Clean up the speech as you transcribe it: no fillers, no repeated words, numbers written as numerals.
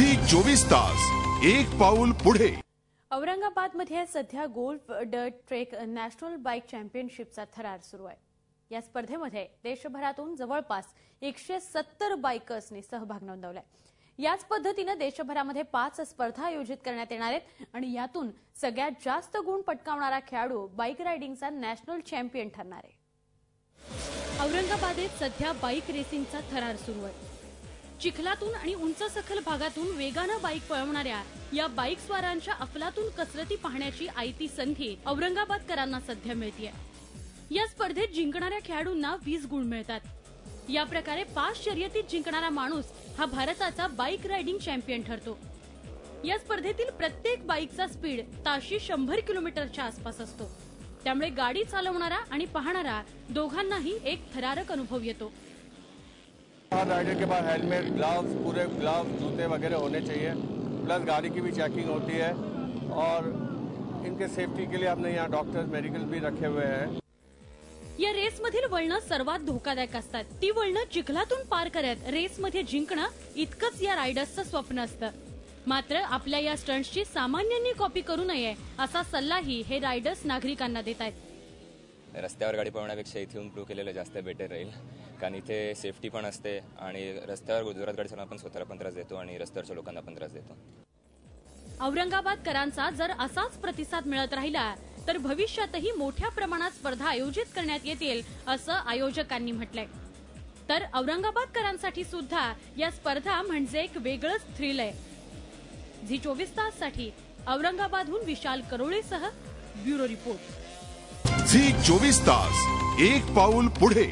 Zee 24 तास एक पाऊल पुढे। औरंगाबादमध्ये सध्या golf dirt track national bike चॅम्पियनशिपचा थरार सुरू आहे। या स्पर्धेमध्ये देशभरातून जवळपास 170 बायकर्सनी सहभाग नोंदवलाय। याच पद्धतीने देशभरामध्ये 5 स्पर्धा आयोजित करण्यात येणार आहेत आणि यातून सगळ्यात जास्त गुण पटकावणारा खेळाडू बाईक रायडिंगचा नॅशनल चॅम्पियन ठरणार आहे। औरंगाबादेत सध्या बाईक रेसिंगचा थरार सुरू आहे। चिखलातून आणि उंच सखल भागातून वेगाने बाईक पळवणाऱ्या या बाईक स्वारांच्या अफलातून कसरती पाहण्याची आयती संधी औरंगाबादकरांना सध्या मिळतेय। या स्पर्धेत जिंकणाऱ्या खेळाडूंना 20 गुण मिळतात। या प्रकारे 5 शर्यतीत जिंकणारा माणूस हा भारताचा बाईक रायडिंग चॅम्पियन ठरतो। या स्पर्धेतील प्रत्येक बाईकचा स्पीड ताशी 100 किलोमीटरच्या आसपास असतो। त्यामुळे गाडी चालवणारा आणि पाहणारा दोघांनाही एक थरारक अनुभव येतो। राइडर के पास हेलमेट, ग्लव्स, पूरे ग्लव्स, जूते वगैरह होने चाहिए। प्लस गाड़ी की भी चेकिंग होती है और इनके सेफ्टी के लिए हमने यहाँ डॉक्टर्स, मेडिकल भी रखे हुए हैं। या रेसमधील वळणं सर्वात धोकादायक असतात। ती वळणं चिखलातून पार करत रेसमध्ये जिंकणं इतकंच या रायडर्सचं स्वप्न असतं। मात्र आपल्या या स्टंट्सची सामान्यांनी कॉपी करू नये असा सल्लाही हे रायडर्स नागरिकांना देत आहेत। रस्त्यावर गाडी पळवण्यापेक्षा इथे येऊन प्रूव्ह केलेलं जास्त बेटर राहील, कारण इथे सेफ्टी पण असते आणि रस्त्यावर जोरात गाडी चालवताना आपण स्वतःला पण त्रास देतो आणि रस्त्यावरच्या लोकांना पण त्रास देतो। औरंगाबादकरांचा जर असाच प्रतिसाद मिळत राहिला तर भविष्यातही मोठ्या प्रमाणात स्पर्धा आयोजित करण्यात येतील असं आयोजकांनी म्हटलंय। तर औरंगाबादकरांसाठी सुद्धा या स्पर्धा म्हणजे एक वेगळंच थ्रिल आहे। झी 24 तास साठी औरंगाबादहून विशाल करोळेसह ब्युरो रिपोर्ट। झी 24 तास एक पाऊल पुढे।